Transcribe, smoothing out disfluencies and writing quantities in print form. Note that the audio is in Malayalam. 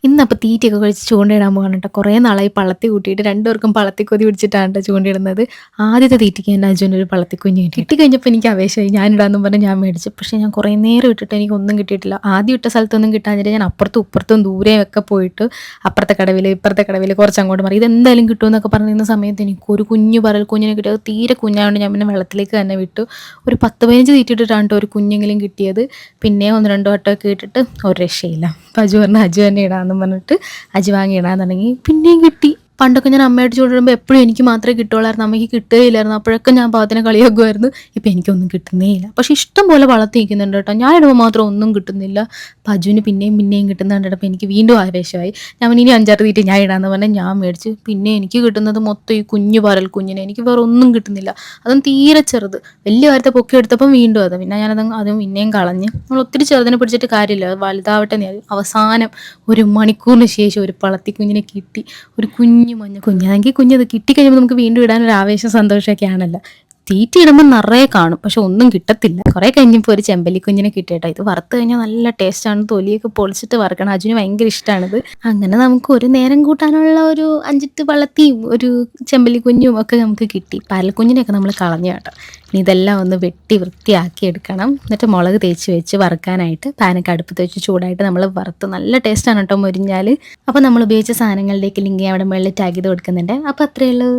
ഇന്നപ്പോൾ തീറ്റയൊക്കെ കഴിച്ച് ചൂണ്ടയിടാൻ പോകാണ് കേട്ടോ. കുറേ നാളായി പള്ളത്തി കൂട്ടിയിട്ട് രണ്ടുപേർക്കും പള്ളത്തിക്കൊതി പിടിച്ചിട്ടാണ് കേട്ടോ ചൂണ്ടയിടുന്നത്. ആദ്യത്തെ തീറ്റയ്ക്ക് തന്നെ അജുവിനൊരു പള്ളത്തിക്കുഞ്ഞ് കിട്ടിക്കഴിഞ്ഞപ്പോൾ എനിക്ക് ആവേശമായി. ഞാനിടാമെന്നും പറഞ്ഞ് ഞാൻ മേടിച്ചു. പക്ഷേ ഞാൻ കുറേ നേരം ഇട്ടിട്ട് എനിക്കൊന്നും കിട്ടിയിട്ടില്ല. ആദ്യം ഇട്ട സ്ഥലത്തൊന്നും കിട്ടാഞ്ഞിട്ട് ഞാൻ അപ്പുറത്തും ഇപ്പുറത്തും ദൂരെയൊക്കെ പോയിട്ട് അപ്പുറത്തെ കടവിൽ ഇപ്പുറത്തെ കടവിൽ കുറച്ച് അങ്ങോട്ട് മാറി ഇതെന്തായാലും കിട്ടുമെന്നൊക്കെ പറഞ്ഞിരുന്ന സമയത്ത് എനിക്കൊരു കുഞ്ഞ് പറൽ കുഞ്ഞിനെ കിട്ടിയത്. തീരെ കുഞ്ഞായതുകൊണ്ട് ഞാൻ പിന്നെ വെള്ളത്തിലേക്ക് തന്നെ വിട്ടു. ഒരു 10-15 തീറ്റ ഇട്ടിട്ടാണ് കേട്ടോ ഒരു കുഞ്ഞെങ്കിലും കിട്ടിയത്. പിന്നെ 1-2 വട്ടമൊക്കെ ഇട്ടിട്ട് ഒരു രക്ഷയില്ല. അപ്പം അജു പറഞ്ഞു അജു തന്നെ ഇടാമെന്നും പറഞ്ഞിട്ട് അജു വാങ്ങി ഇടാൻ തുടങ്ങി. പിന്നെയും കിട്ടി. പണ്ടൊക്കെ ഞാൻ അമ്മയായിട്ട് ചൂണ്ടിടുമ്പോൾ എപ്പോഴും എനിക്ക് മാത്രമേ കിട്ടുള്ളായിരുന്നു, അമ്മയ്ക്ക് കിട്ടുകയില്ലായിരുന്നു. അപ്പോഴൊക്കെ ഞാൻ പാവത്തിനെ കളിയാക്കുമായിരുന്നു. ഇപ്പം എനിക്കൊന്നും കിട്ടുന്നേ ഇല്ല. പക്ഷേ ഇഷ്ടം പോലെ വളർത്തി നിൽക്കുന്നുണ്ട് കേട്ടോ. ഞാൻ ഇടുമ്പോൾ മാത്രം ഒന്നും കിട്ടുന്നില്ല. അപ്പം അജുവിന് പിന്നെയും പിന്നെയും കിട്ടുന്ന കണ്ടിട്ടപ്പോൾ എനിക്ക് വീണ്ടും ആവേശമായി. ഞാൻ ഇനി 5-6 തീറ്റ ഞാൻ ഇടാമെന്ന് പറഞ്ഞാൽ ഞാൻ മേടിച്ച്. പിന്നെ എനിക്ക് കിട്ടുന്നത് മൊത്തം ഈ കുഞ്ഞു പറൽ കുഞ്ഞിനെ. എനിക്ക് വേറെ ഒന്നും കിട്ടുന്നില്ല. അതും തീരെ ചെറുത്. വലിയ കാര്യത്തെ പൊക്കി എടുത്തപ്പം വീണ്ടും അത്. പിന്നെ അതും പിന്നെയും കളഞ്ഞ്. നമ്മൾ ഒത്തിരി ചെറുതിനെ പിടിച്ചിട്ട് കാര്യമില്ല, അത് വലുതാവട്ടെ. അവസാനം 1 മണിക്കൂറിന് ശേഷം ഒരു പളത്തിക്കുഞ്ഞിനെ കിട്ടി. ഒരു കുഞ്ഞ് മഞ്ഞ കുഞ്ഞ്. അതെങ്കിൽ കുഞ്ഞത് കിട്ടിക്കഴിയുമ്പോൾ നമുക്ക് വീണ്ടും ഇടാനൊരു ആവേശം സന്തോഷമൊക്കെ ആണല്ലോ. തീറ്റ ഇടുമ്പോൾ നിറയെ കാണും, പക്ഷെ ഒന്നും കിട്ടത്തില്ല. കുറേ കഴിഞ്ഞപ്പോൾ ഒരു ചെമ്പല്ലി കുഞ്ഞിനെ കിട്ടിയിട്ടോ. ഇത് വറുത്ത് കഴിഞ്ഞാൽ നല്ല ടേസ്റ്റാണ്. തൊലിയൊക്കെ പൊളിച്ചിട്ട് വറുക്കണം. അജുന് ഭയങ്കര ഇഷ്ടമാണിത്. അങ്ങനെ നമുക്ക് ഒരു നേരം കൂട്ടാനുള്ള ഒരു 5 പള്ളത്തിയും ഒരു ചെമ്പല്ലി കുഞ്ഞും ഒക്കെ നമുക്ക് കിട്ടി. പരൽക്കുഞ്ഞിനെയൊക്കെ നമ്മൾ കളഞ്ഞു കേട്ടോ. ഇനി ഇതെല്ലാം ഒന്ന് വെട്ടി വൃത്തിയാക്കി എടുക്കണം. എന്നിട്ട് മുളക് തേച്ച് വെച്ച് വറുക്കാനായിട്ട് പാനൊക്കെ അടുപ്പത്ത് വെച്ച് ചൂടായിട്ട് നമ്മൾ വറുത്ത് നല്ല ടേസ്റ്റാണ് കേട്ടോ മൊരിഞ്ഞാൽ. അപ്പോൾ നമ്മൾ ഉപയോഗിച്ച സാധനങ്ങളിലേക്ക് ലിങ്ക് അവിടെ മുകളിൽ ടാഗ് ചെയ്ത് കൊടുക്കുന്നുണ്ട്. അപ്പോൾ അത്രയേ ഉള്ളൂ.